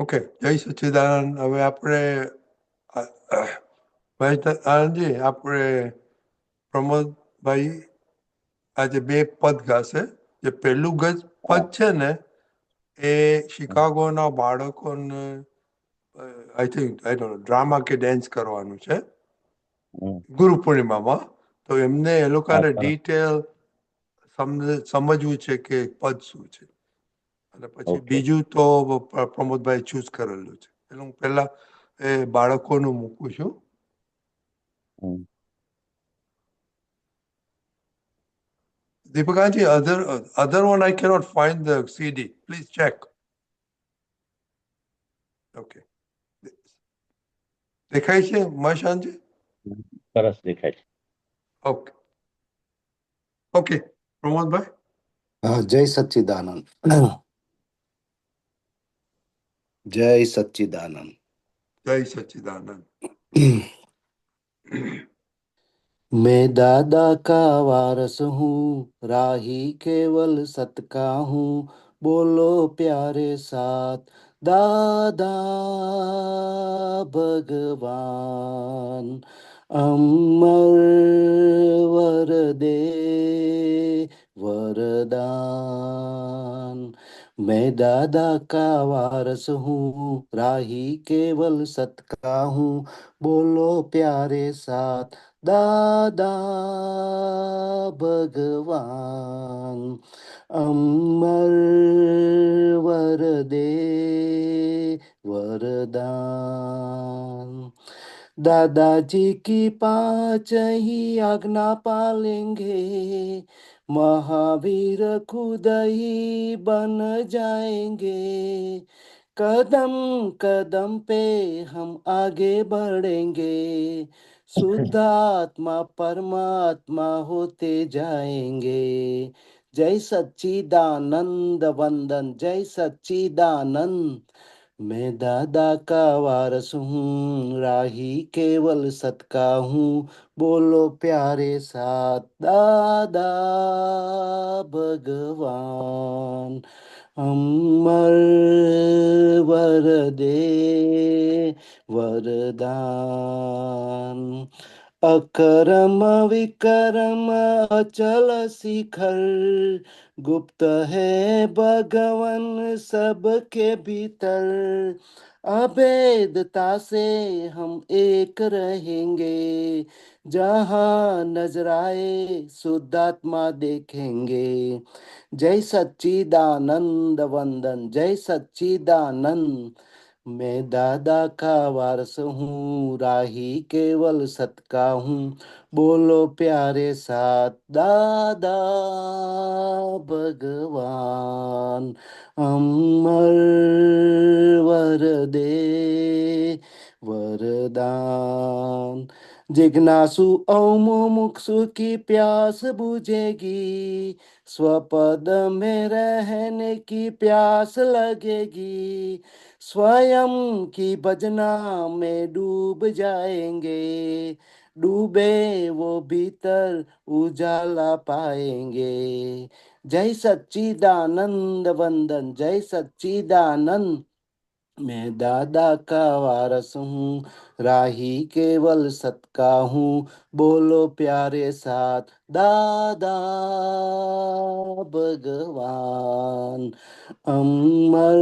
Okay, જય સચ્ચિદાનંદ. હવે આપણે ભાઈ આનંદજી, આપણે પ્રમોદભાઈ આજે બે પદ ગાશે. જે પહેલું પદ છે ને એ શિકાગોના બાળકોને આઈ થિંક ડ્રામા કે ડાન્સ કરવાનું છે ગુરુ પૂર્ણિમામાં. તો એમને એ લોકોને ડિટેલ સમજવું છે કે પદ શું છે, અને પછી બીજું તો પ્રમોદભાઈ ચૂઝ કરેલું છે. એટલે હું પહેલા એ બાળકોનું મૂકું છું. Deepikaji, other one I cannot find the CD. Please check. Okay. દેખાય છે મશાનજી? સરસ દેખાય છે. Okay okay પ્રમોદભાઈ. જય સચ્ચિદાનંદ. જય સચ્ચિદાનંદ. જય સચ્चिदानंद. मैं दादा का वारस हूँ, राही केवल सत का हूँ, बोलो प्यारे साथ दादा भगवान अमर वर दे वरदान। मैं दादा का वारस हूँ, राही केवल सत का हूँ, बोलो प्यारे साथ दादा भगवान अमर वर दे वरदान। दादाजी की पांच ही आज्ञा पालेंगे, महावीर खुद ही बन जाएंगे। कदम कदम पे हम आगे बढ़ेंगे, शुद्धात्मा परमात्मा होते जाएंगे। जय सच्चिदानंद वंदन, जय सच्चिदानंद। मैं दादा का वारस हूँ, राही केवल सत का हूँ, बोलो प्यारे साथ दादा भगवान अमर वर दे वरदान। अकरम विकरम अचल शिखर, गुप्त है भगवन सबके भीतर। अभेदता से हम एक रहेंगे, जहाँ नजर आए शुद्धात्मा देखेंगे। जय सच्चिदानंद वंदन, जय सच्चिदानंद। मैं दादा का वारस हूँ, राही केवल सत का हूँ, बोलो प्यारे साथ दादा भगवान अमर वर दे वरदान। जिज्ञासु मुमुक्षु की प्यास बुझेगी, स्वपद में रहने की प्यास लगेगी। स्वयं की भजना में डूब जाएंगे, डूबे वो भीतर उजाला पाएंगे। जय सच्चिदानंद वंदन, जय सच्चिदानंद। मैं दादा का वारस हूँ, राही केवल सत का हूँ, बोलो प्यारे साथ दादा भगवान अमर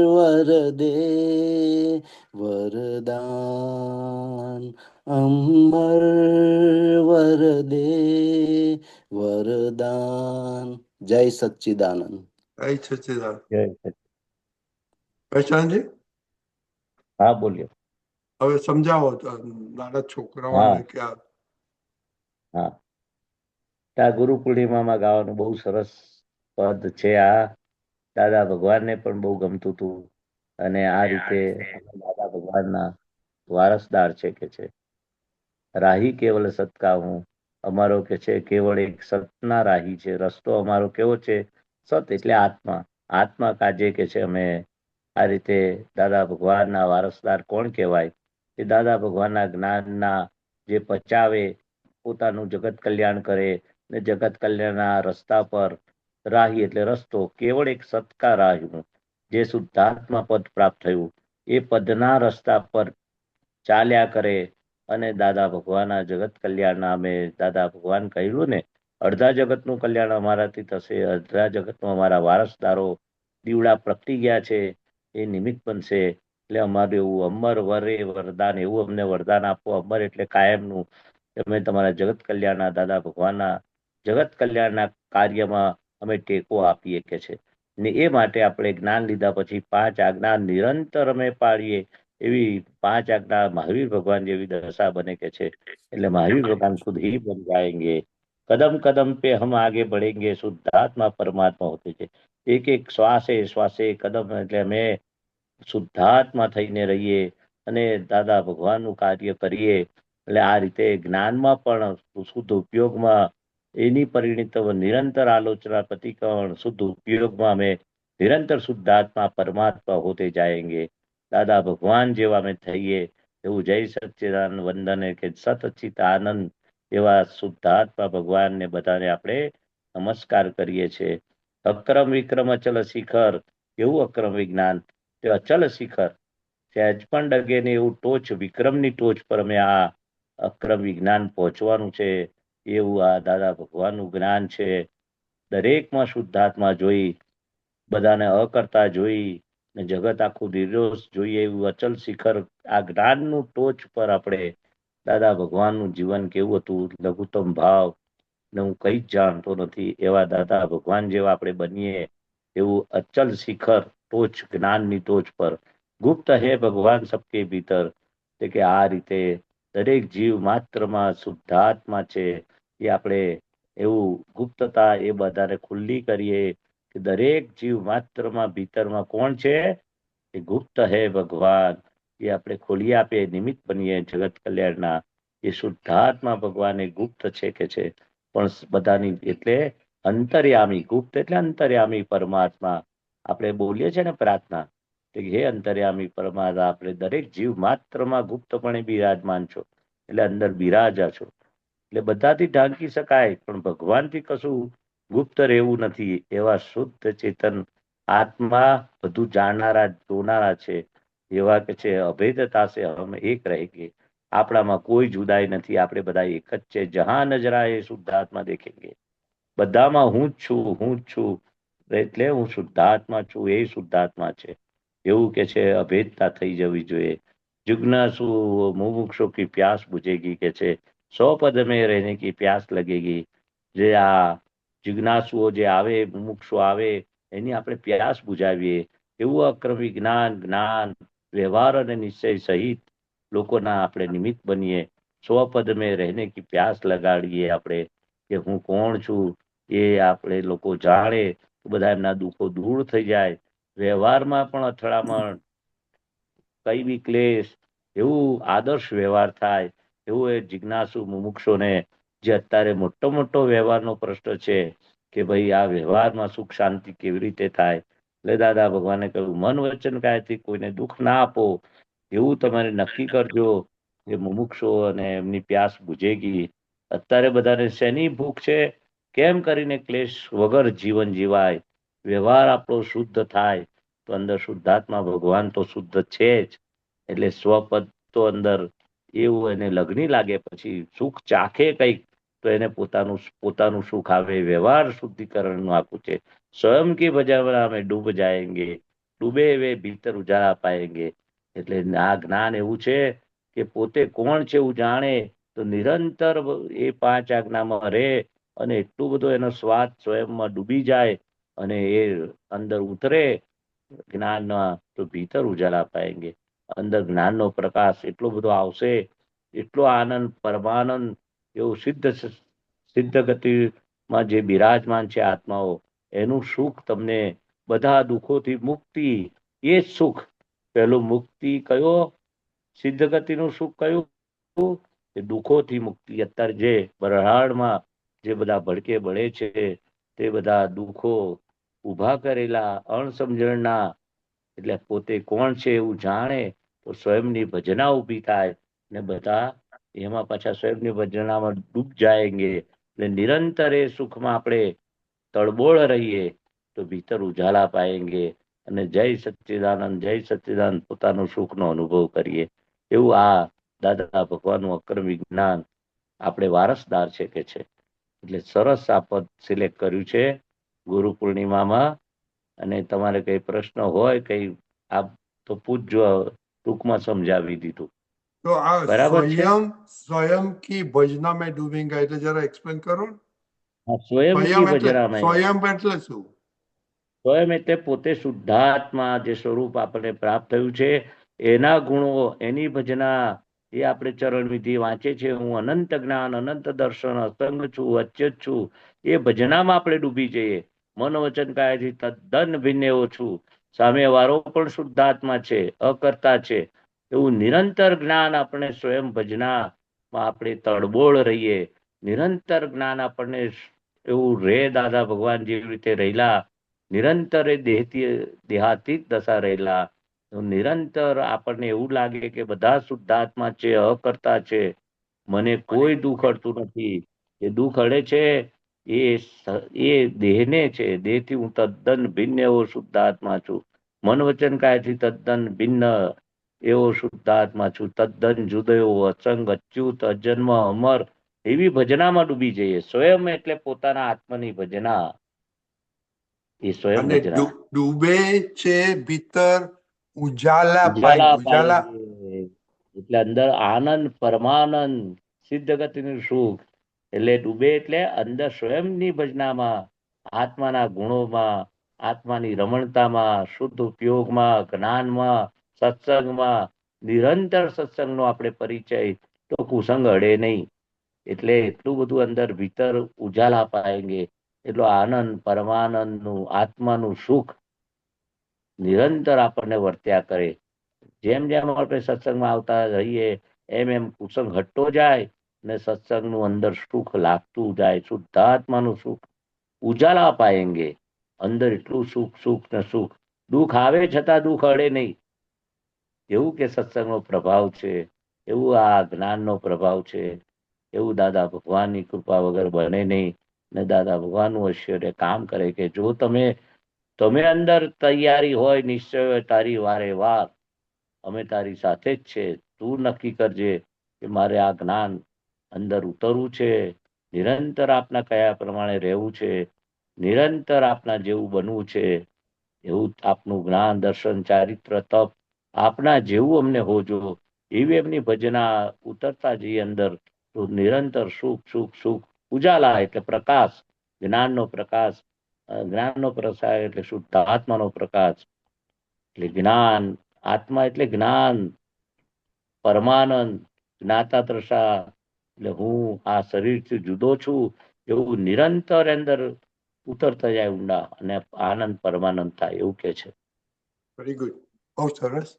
वर दे वरदान अमर वर दे वरदान। जय सच्चिदानंद। જય સચ્ચિદાનંદ. જય સચ્ચિદાનંદ. મશાનજી, હા બોલ્યો. હવે સમજાવો નાના છોકરાઓને કે આ હા, આ ગુરુ પૂર્ણિમામાં ગાવાનું બહુ સરસ પદ છે. આ દાદા ભગવાનને પણ બહુ ગમતું હતું, અને આ રીતે દાદા ભગવાનના વારસદાર છે કે છે. રાહી કેવલ સતકા હું, અમારો કે છે કેવળ એક સતના રાહી છે. રસ્તો અમારો કેવો છે? સત એટલે આત્મા. આત્મા કાજે કે છે અમે આ રીતે દાદા ભગવાનના વારસદાર કોણ કહેવાય? એ દાદા ભગવાનના જ્ઞાનના જે પચાવે, પોતાનું જગત કલ્યાણ કરે, ને જગત કલ્યાણના રસ્તા પર રાહી એટલે રસ્તો, કેવળ એક સતકા રાહ હું. જે શુદ્ધાત્મા પદ પ્રાપ્ત થયું એ પદના રસ્તા પર ચાલ્યા કરે અને દાદા ભગવાનના જગત કલ્યાણના અમે દાદા ભગવાન કહ્યું ને અડધા જગતનું કલ્યાણ અમારાથી થશે, અડધા જગતમાં અમારા વારસદારો દીવડા પ્રગટી ગયા છે એ નિમિત્ત બનશે. એટલે અમારું એવું અમર વરે વરદાન, એવું અમને વરદાન આપો. અમર એટલે કાયમનું. અમે તમારા જગત કલ્યાણના દાદા ભગવાનના જગત કલ્યાણના કાર્યમાં અમે ટેકો આપીએ કે છે. ને એ માટે આપણે જ્ઞાન લીધા પછી 5 આજ્ઞા નિરંતર અમે પાડીએ એવી 5 આજ્ञा महावीर भगवान જેવી દશા બને કે છે. એટલે महावीर भगवान खुद ही बन जाएंगे. कदम कदम पे हम आगे बढ़ेंगे. शुद्धात्मा परमात्मा होते છે. એક એક શ્વાસે શ્વાસે કદમ એટલે અમે શુદ્ધાત્મા થઈને રહીએ અને દાદા ભગવાનનું કાર્ય કરીએ. એટલે આ રીતે જ્ઞાનમાં પણ શુદ્ધ ઉપયોગમાં એની પરિણિત નિરંતર આલોચના પ્રતિક્રમણ શુદ્ધ ઉપયોગમાં અમે નિરંતર શુદ્ધાત્મા પરમાત્મા હોતે જાएंगे. દાદા ભગવાન જેવા અમે થઈએ એવું જય સચ્ચિદાનંદ વંદને કે સતચિત આનંદ એવા શુદ્ધાત્મા ભગવાનને બધાને આપણે નમસ્કાર કરીએ છીએ. અક્રમ વિક્રમ અચલ શિખર, એવું અક્રમ વિજ્ઞાન તે અચલ શિખર, સહેજ પણ ડગે ને એવું ટોચ, વિક્રમની ટોચ પર અમે આ અક્રમ વિજ્ઞાન પહોંચવાનું છે. એવું આ દાદા ભગવાનનું જ્ઞાન છે. દરેકમાં શુદ્ધાત્મા જોઈ, બધાને અકર્તા જોઈ ને જગત આખું નિર્દોષ જોઈએ એવું અચલ શિખર, આ જ્ઞાનનું ટોચ પર આપણે દાદા ભગવાનનું જીવન કેવું હતું, લઘુત્તમ ભાવ ને હું કઈ જ જાણતો નથી એવા દાદા ભગવાન જેવા આપણે બનીએ એવું અચલ શિખર ટોચ, જ્ઞાનની ટોચ પર. ગુપ્ત હે ભગવાન સબકે ભીતર, તે કે આ રીતે દરેક જીવ માત્રમાં શુદ્ધાત્મા છે એ આપણે એવું ગુપ્તતા એ બધાને ખુલ્લી કરીએ કે દરેક જીવ માત્રમાં ભીતરમાં કોણ છે? એ ગુપ્ત હે ભગવાન. એ આપણે ખોલી આપીએ, નિમિત્ત બનીએ જગત કલ્યાણના. એ શુદ્ધાત્મા ભગવાન એ ગુપ્ત છે કે છે, પણ બધાની એટલે અંતર્યામી. ગુપ્ત એટલે અંતર્યામી પરમાત્મા. આપણે બોલીએ છીએ ને પ્રાર્થના કે હે અંતર્યામી પરમાત્મા, આપણે દરેક જીવ માત્રમાં ગુપ્તપણે બિરાજમાન છો, એટલે અંદર બિરાજા છો. એટલે બધાથી ઢાંકી શકાય પણ ભગવાનથી કશું ગુપ્ત રહેવું નથી. એવા શુદ્ધ ચેતન આત્મા બધું જાણનારા જોનારા છે. એવા કે છે અભેદતા સે હમ એક રહેંગે. આપણામાં કોઈ જુદાઈ નથી, આપણે બધા એક જ છે. જહાં નજરા એ શુદ્ધાત્મા દેખેંગે. બધામાં હું જ છું, હું જ છું. એટલે હું શુદ્ધાત્મા છું, એ શુદ્ધાત્મા છે એવું કે છે. અભેદતા થઈ જવી જોઈએ. जिज्ञासु मुमुक्षु की प्यास बुझेगी કે છે. 100 પદ में रहने की प्यास लगेगी. જે આ જિજ્ઞાસુઓ જે આવે, મુમુક્ષુ આવે, એની આપણે પ્યાસ બુજાવીએ એવું અક્રમી જ્ઞાન વ્યવહાર અને નિશ્ચય સહિત લોકોના આપણે નિમિત્ત બનીએ. 100 પદ में रहने की प्यास લગાડીએ આપણે કે હું કોણ છું એ આપણે લોકો જાણે તો બધા એમના દુઃખો દૂર થઈ જાય. વ્યવહારમાં પણ અથડામણ, કઈ બી ક્લેશ, એવું આદર્શ વ્યવહાર થાય એવું એ જિજ્ઞાસુ મુમુક્ષોને જે અત્યારે મોટો મોટો વ્યવહારનો પ્રશ્ન છે કે ભાઈ આ વ્યવહારમાં સુખ શાંતિ કેવી રીતે થાય. એટલે દાદા ભગવાને કહ્યું મન વચન કાયથી કોઈને દુઃખ ના આપો, એવું તમારે નક્કી કરજો. એ મુમુક્ષો અને એમની પ્યાસ બુઝેગી. અત્યારે બધાને શેની ભૂખ છે? કેમ કરીને ક્લેશ વગર જીવન જીવાય, વ્યવહાર આપણો શુદ્ધ થાય તો અંદર શુદ્ધાત્મા ભગવાન તો શુદ્ધ છે જ. એટલે સ્વપદ તો અંદર એવું એને લગ્ની લાગે, પછી સુખ ચાખે કંઈક તો એને પોતાનું સુખ આવે. વ્યવહાર શુદ્ધિકરણનું આખું છે. સ્વયં કી ભજવના में ડૂબ જાएंगे, ડૂબે વે ભીતર ઉજાળા પાએંગે. એટલે આ જ્ઞાન એવું છે કે પોતે કોણ છે એવું જાણે તો નિરંતર એ 5 આજ્ઞામાં રહે અને એટલું બધું એનો સ્વાદ સ્વયંમાં ડૂબી જાય અને એ અંદર ઉતરે જ્ઞાનના તો ભીતર ઉજાલા પાએંગે. અંદર જ્ઞાનનો પ્રકાશ એટલો બધો આવશે, એટલો આનંદ પરમાનંદ એવું સિદ્ધ ગતિમાં જે બિરાજમાન છે આત્માઓ, એનું સુખ તમને બધા દુઃખોથી મુક્તિ, એ જ સુખ. પહેલું મુક્તિ કયો? સિદ્ધ ગતિનું સુખ કયું? એ દુઃખોથી મુક્તિ. અત્યારે જે બરહાડમાં જે બધા ભડકે બળે છે તે બધા દુઃખો ઊભા કરેલા અણસમજણના, એટલે પોતે કોણ છે એવું જાણે તો સ્વયંની ભજના ઊભી થાય ને બધા એમાં પાછા સ્વયંની ભજનામાં ડૂબ જાયંગે. એટલે નિરંતર એ સુખમાં આપણે તળબોળ રહીએ તો ભીતર ઉજાલા પાએંગે અને જય સચ્ચિદાનંદ પોતાનું સુખનો અનુભવ કરીએ. એવું આ દાદા ભગવાનનું અક્રમ વિજ્ઞાન આપણે વારસદાર છે કે છે. એટલે સરસ આ પદ સિલેક્ટ કર્યું છે ગુરુ પૂર્ણિમામાં. અને તમારે કઈ પ્રશ્ન હોય કઈ આપ તો પૂછજો, ટૂંકમાં સમજાવી દીધું. તો આ બરાબર છે. સ્વયં કી ભજના મેં ડૂબેંગા એટલે જરા એક્સપ્લેન કરો ને. સ્વયં કી ભજરામય. સ્વયં એટલે શું? સ્વયં એટલે પોતે શુદ્ધાત્મા જે સ્વરૂપ આપણને પ્રાપ્ત થયું છે, એના ગુણો, એની ભજના, એ આપણે ચરણ વિધિ વાંચે છે. હું અનંત જ્ઞાન, અનંત દર્શન, અસંગ છું, અચ્યુત છું. એ ભજનામાં આપણે ડૂબી જઈએ. મન વચન કાયાથી તદ્દન ભિન્ન એવો છું. સામે વાળો પણ શુદ્ધાત્મા છે, અકર્તા છે. એવું નિરંતર જ્ઞાન આપણે સ્વયં ભજનામાં આપણે તડબોળ રહીએ. નિરંતર જ્ઞાન આપણને એવું રે દાદા ભગવાન જેવી રીતે રહેલા, નિરંતર એ દેહાતીત દશા રહેલા. નિરંતર આપણને એવું લાગે કે બધા શુદ્ધાત્મા છે, અકર્તા છે, મને કોઈ દુઃખ અડતું નથી. એ દુઃખ અડે છે એ દેહને છે. દેહથી હું તદ્દન ભિન્ન એવો શુદ્ધાત્મા છું. મન વચન કાયથી તદ્દન ભિન્ન એવો શુદ્ધાત્મા છું. તદ્દન જુદો એવો અસંગ, અચ્યુત, અજન્મ, અમર એવી ભજનામાં ડૂબી જઈએ. સ્વયં એટલે પોતાના આત્માની ભજના. એ સ્વયં અને ભજના ડૂબે છે ભીતર ઉજાલા ઉજાલા ઉજાલા. પાઈએ. એટલે અંદર આનંદ, પરમાનંદ, સિદ્ધ ગતિનું સુખ. એટલે ડૂબે એટલે અંદર સ્વયંની ભજનામાં, આત્માના ગુણોમાં, આત્માની રમણતામાં, શુદ્ધ ઉપયોગમાં, જ્ઞાનમાં, સત્સંગમાં. નિરંતર સત્સંગનો આપણે પરિચય, તો કુસંગ અડે નહીં. એટલે એટલું બધું અંદર ભીતર ઉજાલા પાએંગે. એટલો આનંદ, પરમાનંદનું, આત્માનું સુખ નિરંતર આપણને વર્ત્યા કરે. જેમ જેમ આપણે સત્સંગમાં આવતા રહીએ એમ એમ કુસંગ હટતો જાય ને સત્સંગનું અંદર સુખ લાગતું જાય. શુદ્ધાત્માનું સુખ ઉજાલા પાએંગે. અંદર એટલું સુખ, સુખ ને સુખ. દુઃખ આવે છતાં દુઃખ અડે નહીં. એવું કે સત્સંગનો પ્રભાવ છે, એવું આ જ્ઞાનનો પ્રભાવ છે. એવું દાદા ભગવાનની કૃપા વગર બને નહીં. ને દાદા ભગવાનનું ઐશ્વર્ય કામ કરે કે જો તમે અંદર તૈયારી હોય, નિશ્ચય હોય, તારી વારે વાર અમે તારી સાથે જ છે. તું નક્કી કરજે કે મારે આ જ્ઞાન અંદર ઉતરવું છે, નિરંતર આપના કયા પ્રમાણે રહેવું છે, નિરંતર આપના જેવું બનવું છે. એવું આપનું જ્ઞાન, દર્શન, ચારિત્ર, તપ આપના જેવું અમને હોજો. એવી એમની ભજના ઉતરતા જઈએ અંદર, તો નિરંતર સુખ, સુખ, સુખ. ઉજાલા એટલે પ્રકાશ, જ્ઞાનનો પ્રકાશ. જ્ઞાનનો પ્રસાર એટલે શુદ્ધ આત્માનો પ્રકાશ. એટલે જ્ઞાન, આત્મા એટલે જ્ઞાન, પરમાનંદ, જ્ઞાતા ત્રસા. એટલે હું આ શરીરથી જુદો છું એવું નિરંતર અંદર ઉતરતા જાય ઊંડા, અને આનંદ પરમાનંદ થાય એવું કે છે. વેરી ગુડ, બહુ સરસ.